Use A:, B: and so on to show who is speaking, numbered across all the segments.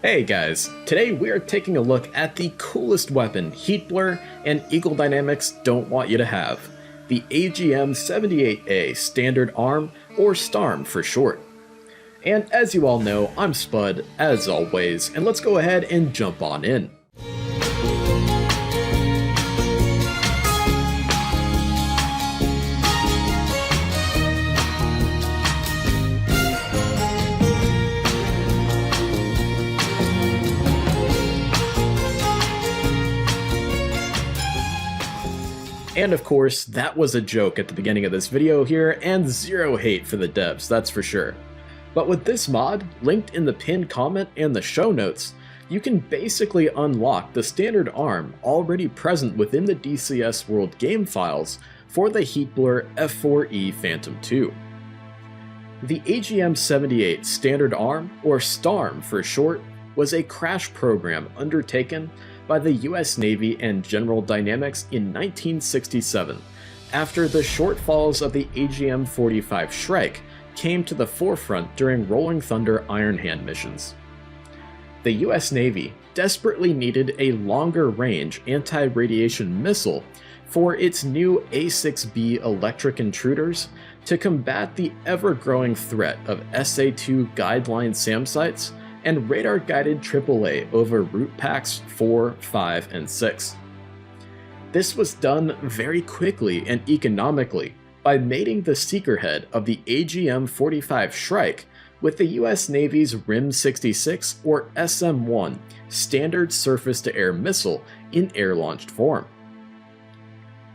A: Hey guys, today we are taking a look at the coolest weapon Heatblur and Eagle Dynamics don't want you to have, the AGM-78A Standard ARM, or STARM for short. And as you all know, I'm Spud, as always, and let's go ahead and jump on in. And of course, that was a joke at the beginning of this video here, and zero hate for the devs, that's for sure. But with this mod, linked in the pinned comment and the show notes, you can basically unlock the standard ARM already present within the DCS World game files for the Heatblur F-4E Phantom II. The AGM-78 Standard ARM, or STARM for short, was a crash program undertaken by the US Navy and General Dynamics in 1967, after the shortfalls of the AGM-45 Shrike came to the forefront during Rolling Thunder Iron Hand missions. The US Navy desperately needed a longer-range anti-radiation missile for its new A-6B Electric Intruders to combat the ever-growing threat of SA-2 Guideline SAM sites and radar-guided AAA over route packs 4, 5, and 6. This was done very quickly and economically by mating the seeker head of the AGM-45 Shrike with the US Navy's RIM-66 or SM-1 standard surface-to-air missile in air-launched form.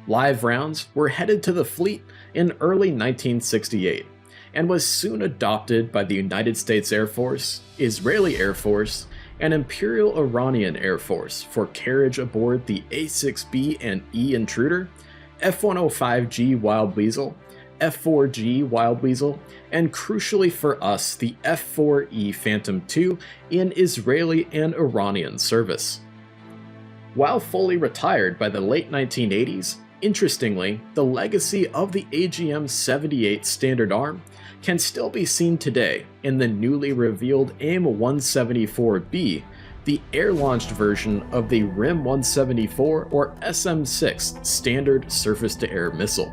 A: Live rounds were headed to the fleet in early 1968, and was soon adopted by the United States Air Force, Israeli Air Force, and Imperial Iranian Air Force for carriage aboard the A-6B and E Intruder, F-105G Wild Weasel, F-4G Wild Weasel, and crucially for us, the F-4E Phantom II in Israeli and Iranian service. While fully retired by the late 1980s, interestingly, the legacy of the AGM-78 Standard ARM can still be seen today in the newly revealed AIM-174B, the air-launched version of the RIM-174 or SM-6 standard surface-to-air missile.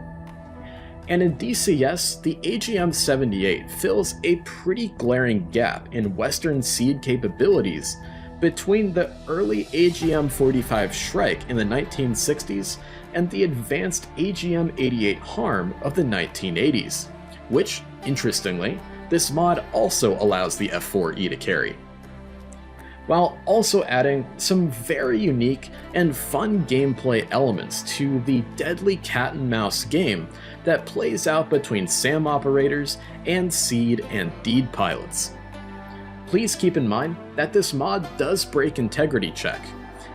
A: And in DCS, the AGM-78 fills a pretty glaring gap in Western SEAD capabilities between the early AGM-45 Shrike in the 1960s and the advanced AGM-88 HARM of the 1980s, which, interestingly, this mod also allows the F-4E to carry, while also adding some very unique and fun gameplay elements to the deadly cat-and-mouse game that plays out between SAM operators and SEAD and DEAD pilots. Please keep in mind that this mod does break integrity check,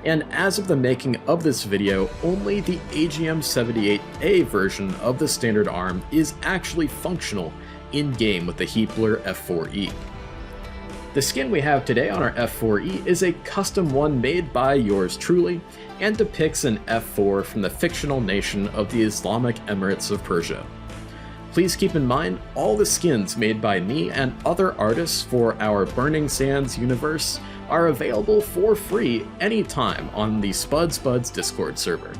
A: and as of the making of this video, only the AGM-78A version of the standard ARM is actually functional in-game with the Heatblur F-4E. The skin we have today on our F-4E is a custom one made by yours truly, and depicts an F-4 from the fictional nation of the Islamic Emirates of Persia. Please keep in mind, all the skins made by me and other artists for our Burning Sands universe are available for free anytime on the Spuds Discord server.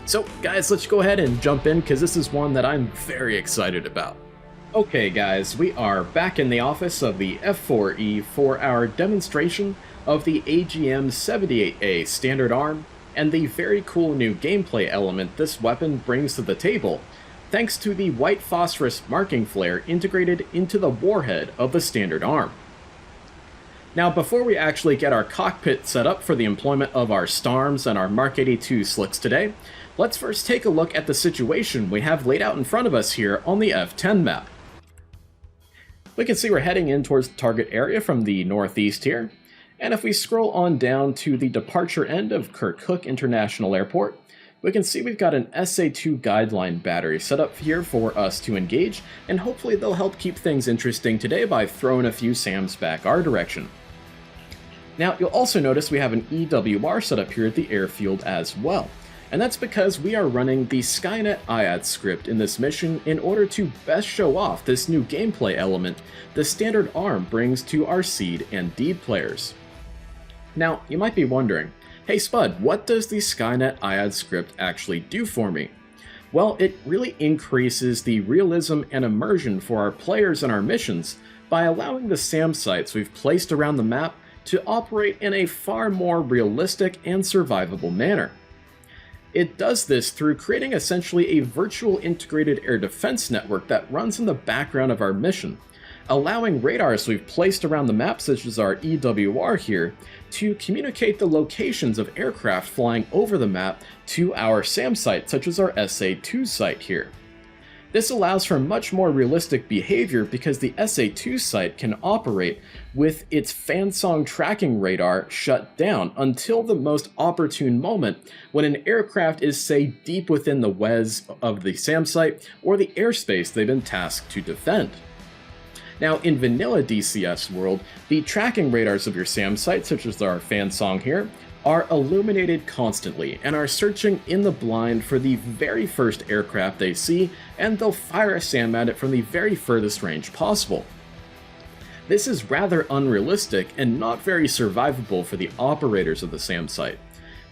A: So guys, let's go ahead and jump in because this is one that I'm very excited about. Okay guys, we are back in the office of the F-4E for our demonstration of the AGM-78A Standard ARM and the very cool new gameplay element this weapon brings to the table, thanks to the White Phosphorus Marking Flare integrated into the warhead of the standard ARM. Now, before we actually get our cockpit set up for the employment of our STARMs and our Mark 82 slicks today, let's first take a look at the situation we have laid out in front of us here on the F10 map. We can see we're heading in towards the target area from the northeast here, and if we scroll on down to the departure end of Kirkuk International Airport, we can see we've got an SA-2 Guideline battery set up here for us to engage, and hopefully they'll help keep things interesting today by throwing a few SAMs back our direction. Now, you'll also notice we have an EWR set up here at the airfield as well, and that's because we are running the Skynet IADs script in this mission in order to best show off this new gameplay element the standard ARM brings to our SEAD and DEAD players. Now, you might be wondering, hey Spud, what does the Skynet IAD script actually do for me? Well, it really increases the realism and immersion for our players and our missions by allowing the SAM sites we've placed around the map to operate in a far more realistic and survivable manner. It does this through creating essentially a virtual integrated air defense network that runs in the background of our mission, allowing radars we've placed around the map, such as our EWR here, to communicate the locations of aircraft flying over the map to our SAM site, such as our SA-2 site here. This allows for much more realistic behavior because the SA-2 site can operate with its fansong tracking radar shut down until the most opportune moment when an aircraft is, say, deep within the WES of the SAM site or the airspace they've been tasked to defend. Now, in vanilla DCS world, the tracking radars of your SAM site, such as our fansong here, are illuminated constantly and are searching in the blind for the very first aircraft they see, and they'll fire a SAM at it from the very furthest range possible. This is rather unrealistic and not very survivable for the operators of the SAM site,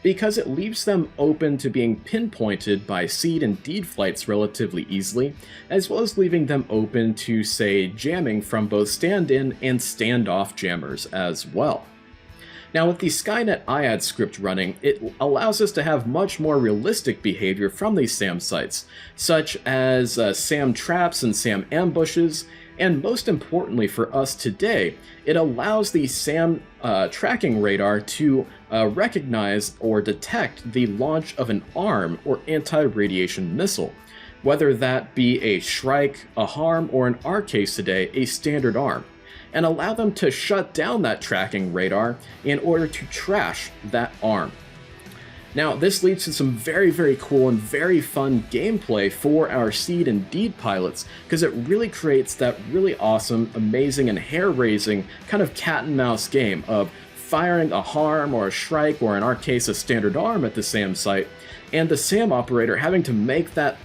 A: because it leaves them open to being pinpointed by SEAD and DEAD flights relatively easily, as well as leaving them open to, say, jamming from both stand-in and standoff jammers as well. Now, with the Skynet IAD script running, it allows us to have much more realistic behavior from these SAM sites, such as SAM traps and SAM ambushes, and most importantly for us today, it allows the SAM tracking radar to recognize or detect the launch of an ARM, or anti-radiation missile, whether that be a Shrike, a HARM, or in our case today, a Standard ARM, and allow them to shut down that tracking radar in order to trash that ARM. Now, this leads to some very, very cool and very fun gameplay for our SEAD and DEAD pilots, because it really creates that really awesome, amazing, and hair-raising kind of cat-and-mouse game of firing a HARM or a Shrike, or in our case a Standard ARM at the SAM site, and the SAM operator having to make that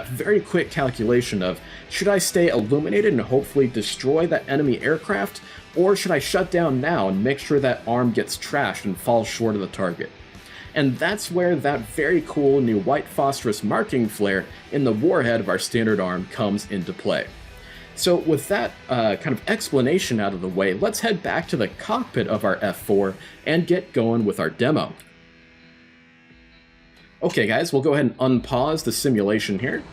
A: very quick calculation of, should I stay illuminated and hopefully destroy that enemy aircraft, or should I shut down now and make sure that ARM gets trashed and falls short of the target? And that's where that very cool new White Phosphorus Marking Flare in the warhead of our Standard ARM comes into play. So with that kind of explanation out of the way, let's head back to the cockpit of our F4 and get going with our demo. Okay guys, we'll go ahead and unpause the simulation here.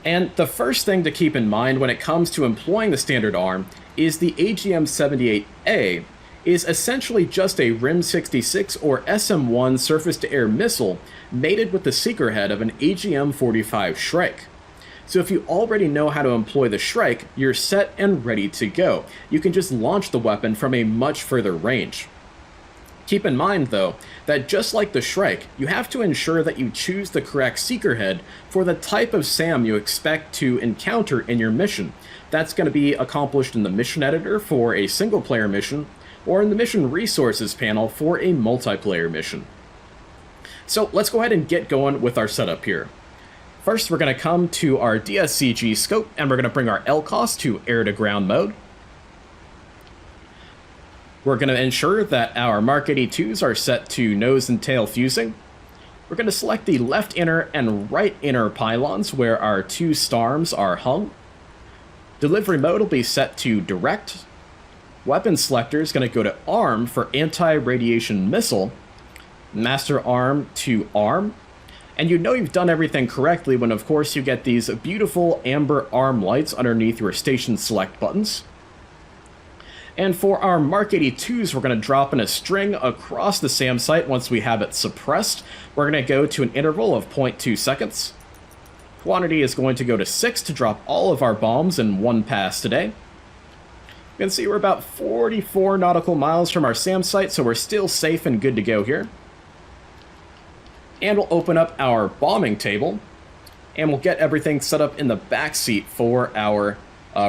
A: And the first thing to keep in mind when it comes to employing the Standard ARM is the AGM-78A is essentially just a RIM-66 or SM-1 surface-to-air missile mated with the seeker head of an AGM-45 Shrike. So if you already know how to employ the Shrike, you're set and ready to go. You can just launch the weapon from a much further range. Keep in mind, though, that just like the Shrike, you have to ensure that you choose the correct seeker head for the type of SAM you expect to encounter in your mission. That's going to be accomplished in the mission editor for a single-player mission, or in the mission resources panel for a multiplayer mission. So let's go ahead and get going with our setup here. First, we're going to come to our DSCG scope, and we're going to bring our LCOS to air-to-ground mode. We're going to ensure that our Mark 82s are set to nose and tail fusing. We're going to select the left inner and right inner pylons where our two STARMs are hung. Delivery mode will be set to direct. Weapon selector is going to go to ARM for anti-radiation missile. Master ARM to ARM. And you know you've done everything correctly when, of course, you get these beautiful amber ARM lights underneath your station select buttons. And for our Mark 82s, we're going to drop in a string across the SAM site once we have it suppressed. We're going to go to an interval of 0.2 seconds. Quantity is going to go to 6 to drop all of our bombs in one pass today. You can see we're about 44 nautical miles from our SAM site, so we're still safe and good to go here. And we'll open up our bombing table, and we'll get everything set up in the back seat for our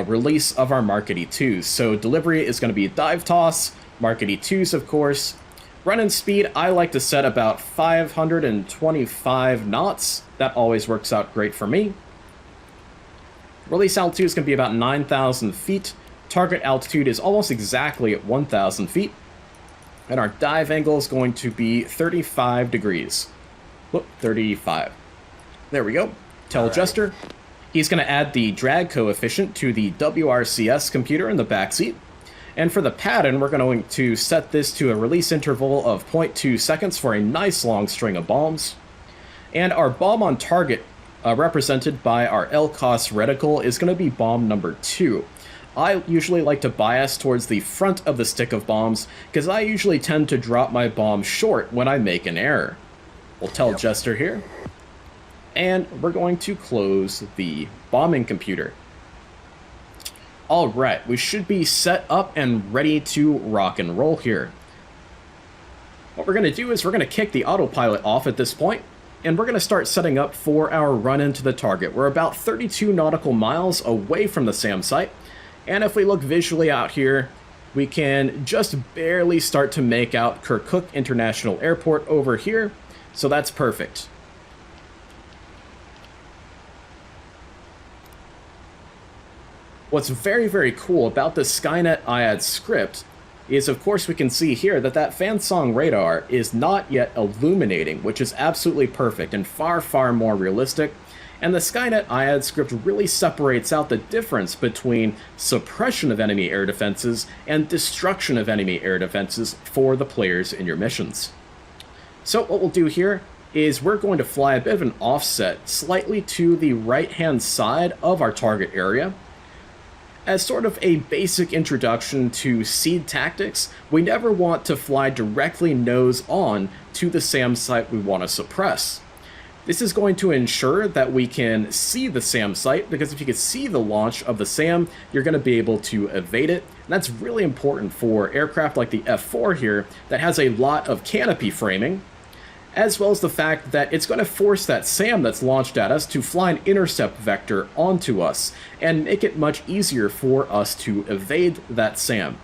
A: release of our Mark 82s. So delivery is going to be dive toss, Mark 82s of course. Running speed, I like to set about 525 knots. That always works out great for me. Release altitude is going to be about 9,000 feet. Target altitude is almost exactly at 1,000 feet. And our dive angle is going to be 35 degrees. Whoop, 35. There we go. Tell Jester. He's going to add the drag coefficient to the WRCS computer in the backseat. And for the pattern, we're going to set this to a release interval of 0.2 seconds for a nice long string of bombs. And our bomb on target, represented by our LCOS reticle, is going to be bomb number 2. I usually like to bias towards the front of the stick of bombs, because I usually tend to drop my bomb short when I make an error. We'll tell Jester here. And we're going to close the bombing computer. Alright, we should be set up and ready to rock and roll here. What we're going to do is we're going to kick the autopilot off at this point, and we're going to start setting up for our run into the target. We're about 32 nautical miles away from the SAM site, and if we look visually out here, we can just barely start to make out Kirkuk International Airport over here, so that's perfect. What's very, very cool about the Skynet IAD script is, of course, we can see here that that Fansong radar is not yet illuminating, which is absolutely perfect and far, far more realistic. And the Skynet IAD script really separates out the difference between suppression of enemy air defenses and destruction of enemy air defenses for the players in your missions. So what we'll do here is we're going to fly a bit of an offset slightly to the right-hand side of our target area. As sort of a basic introduction to SEAD tactics, we never want to fly directly nose on to the SAM site we want to suppress. This is going to ensure that we can see the SAM site, because if you can see the launch of the SAM, you're going to be able to evade it. And that's really important for aircraft like the F-4 here that has a lot of canopy framing, as well as the fact that it's going to force that SAM that's launched at us to fly an intercept vector onto us and make it much easier for us to evade that SAM.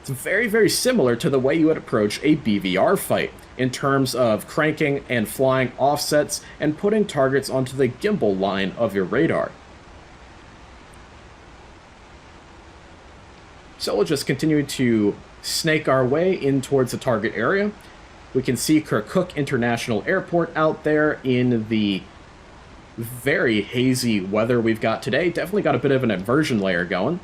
A: It's very, very similar to the way you would approach a BVR fight in terms of cranking and flying offsets and putting targets onto the gimbal line of your radar. So we'll just continue to snake our way in towards the target area. We can see Kirkuk International Airport out there in the very hazy weather we've got today. Definitely got a bit of an inversion layer going.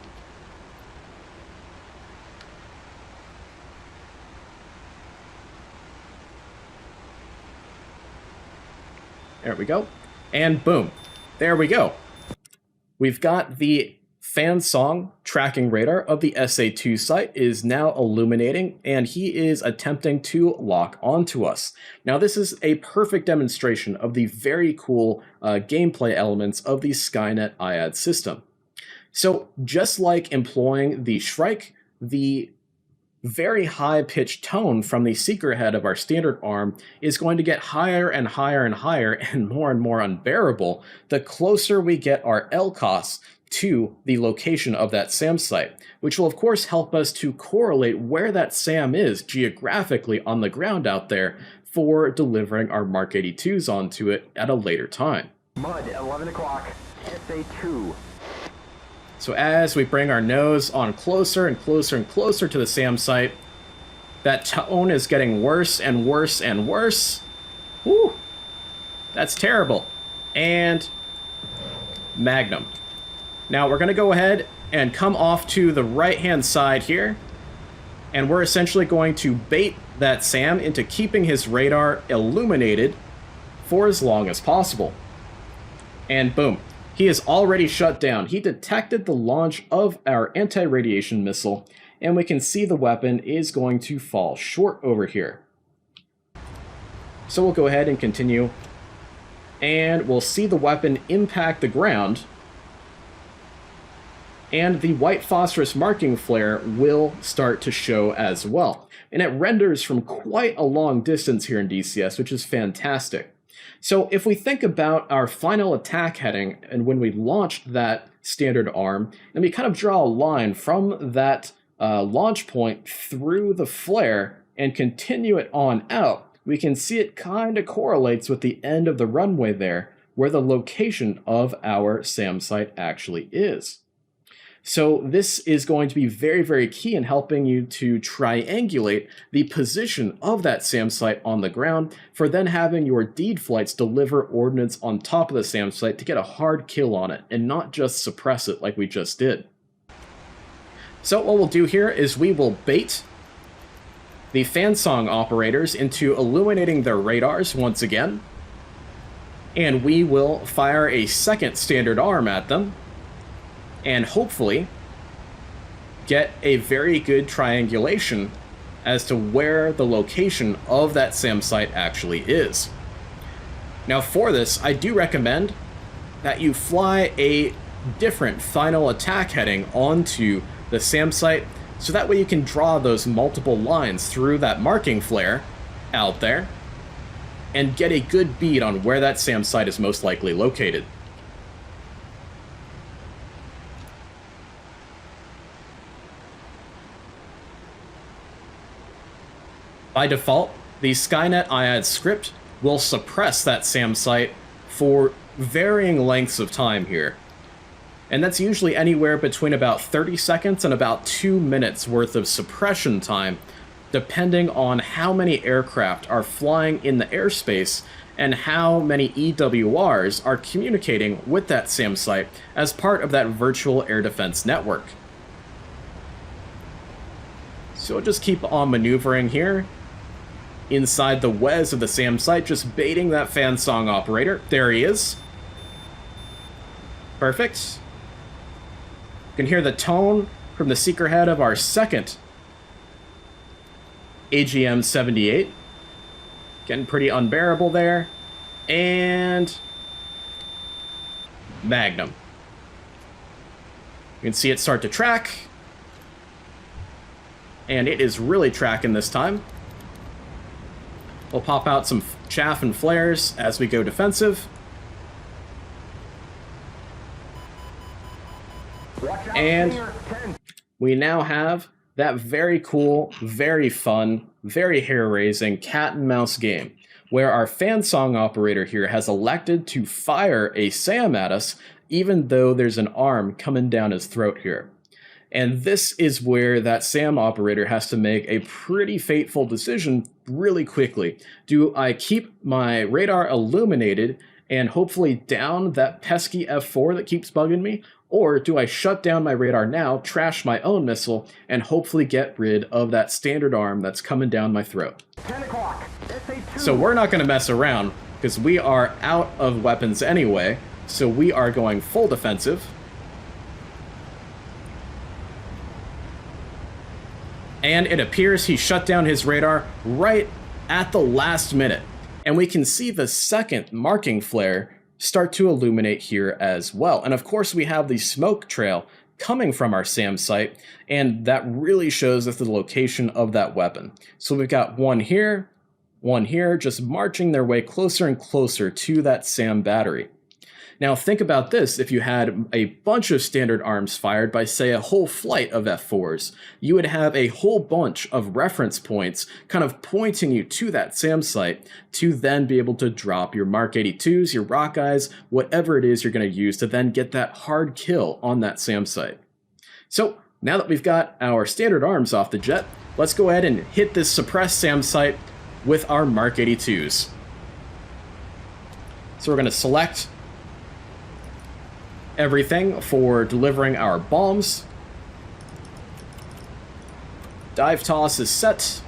A: There we go. And boom. There we go. We've got the Fansong tracking radar of the SA-2 site is now illuminating, and he is attempting to lock onto us. Now, this is a perfect demonstration of the very cool gameplay elements of the Skynet IAD system. So, just like employing the Shrike, the very high-pitched tone from the seeker head of our standard ARM is going to get higher and higher and higher and more unbearable the closer we get our LCOS to the location of that SAM site, which will of course help us to correlate where that SAM is geographically on the ground out there for delivering our Mark 82s onto it at a later time.
B: Mud, 11 o'clock, SA-2.
A: So as we bring our nose on closer and closer and closer to the SAM site, that tone is getting worse and worse and worse. Woo! That's terrible. And Magnum. Now we're going to go ahead and come off to the right-hand side here, and we're essentially going to bait that SAM into keeping his radar illuminated for as long as possible. And boom, he is already shut down. He detected the launch of our anti-radiation missile, and we can see the weapon is going to fall short over here. So we'll go ahead and continue, and we'll see the weapon impact the ground, and the White Phosphorus Marking Flare will start to show as well. And it renders from quite a long distance here in DCS, which is fantastic. So if we think about our final attack heading, and when we launched that standard ARM, and we kind of draw a line from that launch point through the flare and continue it on out, we can see it kind of correlates with the end of the runway there, where the location of our SAM site actually is. So this is going to be very, very key in helping you to triangulate the position of that SAM site on the ground for then having your DEAD flights deliver ordnance on top of the SAM site to get a hard kill on it and not just suppress it like we just did. So what we'll do here is we will bait the Fansong operators into illuminating their radars once again, and we will fire a second standard arm at them, and hopefully get a very good triangulation as to where the location of that SAM site actually is. Now for this, I do recommend that you fly a different final attack heading onto the SAM site, so that way you can draw those multiple lines through that marking flare out there and get a good bead on where that SAM site is most likely located. By default, the Skynet IAD script will suppress that SAM site for varying lengths of time here. And that's usually anywhere between about 30 seconds and about 2 minutes worth of suppression time, depending on how many aircraft are flying in the airspace and how many EWRs are communicating with that SAM site as part of that virtual air defense network. So we'll just keep on maneuvering here inside the WES of the SAM site, just baiting that Fansong operator. There he is. Perfect. You can hear the tone from the seeker head of our second AGM-78. Getting pretty unbearable there. And Magnum. You can see it start to track. And it is really tracking this time. We'll pop out some chaff and flares as we go defensive. And we now have that very cool, very fun, very hair-raising cat and mouse game, where our Fansong operator here has elected to fire a SAM at us, even though there's an arm coming down his throat here. And this is where that SAM operator has to make a pretty fateful decision really quickly. Do I keep my radar illuminated and hopefully down that pesky F4 that keeps bugging me? Or do I shut down my radar now, trash my own missile, and hopefully get rid of that standard arm that's coming down my throat?
B: 10 o'clock. SA-2.
A: So we're not going to mess around, because we are out of weapons anyway, so we are going full defensive. And it appears he shut down his radar right at the last minute. And we can see the second marking flare start to illuminate here as well. And of course we have the smoke trail coming from our SAM site, and that really shows us the location of that weapon. So we've got one here, just marching their way closer and closer to that SAM battery. Now think about this, if you had a bunch of standard arms fired by, say, a whole flight of F4s, you would have a whole bunch of reference points kind of pointing you to that SAM site to then be able to drop your Mark 82s, your Rockeyes, whatever it is you're going to use to then get that hard kill on that SAM site. So now that we've got our standard arms off the jet, let's go ahead and hit this suppressed SAM site with our Mark 82s. So we're going to select everything for delivering our bombs. Dive toss is set.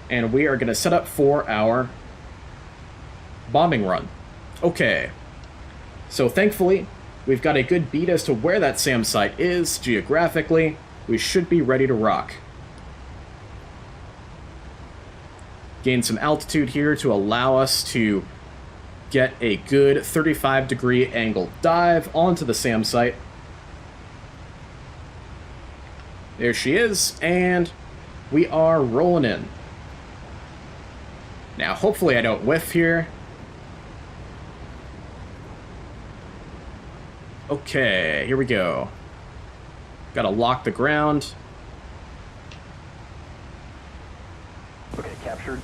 A: And we are going to set up for our bombing run. Okay. So thankfully, we've got a good beat as to where that SAM site is geographically. We should be ready to rock. Gain some altitude here to allow us to get a good 35-degree angle dive onto the SAM site. There she is, and we are rolling in. Now, hopefully I don't whiff here. Okay, here we go. Gotta lock the ground.
B: Okay, captured.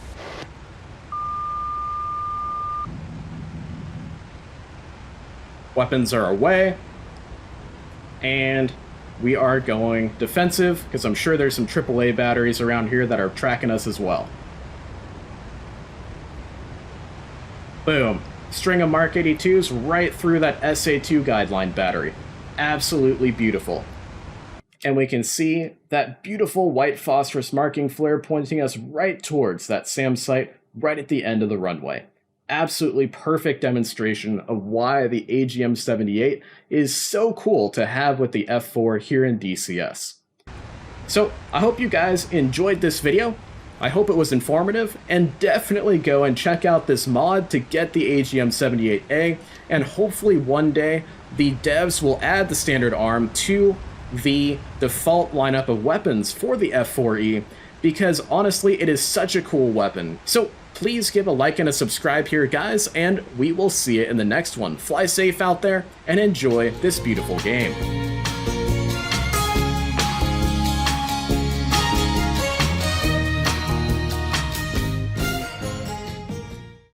A: weapons are away, and we are going defensive, because I'm sure there's some AAA batteries around here that are tracking us as well. Boom. String of Mark 82s right through that SA-2 Guideline battery. Absolutely beautiful. And we can see that beautiful white phosphorus marking flare pointing us right towards that SAM site right at the end of the runway. Absolutely perfect demonstration of why the AGM-78 is so cool to have with the F4 here in DCS. So I hope you guys enjoyed this video. I hope it was informative, and definitely go and check out this mod to get the AGM-78A, and hopefully one day the devs will add the standard ARM to the default lineup of weapons for the F4E, because honestly it is such a cool weapon. So please give a like and a subscribe here, guys, and we will see you in the next one. Fly safe out there and enjoy this beautiful game.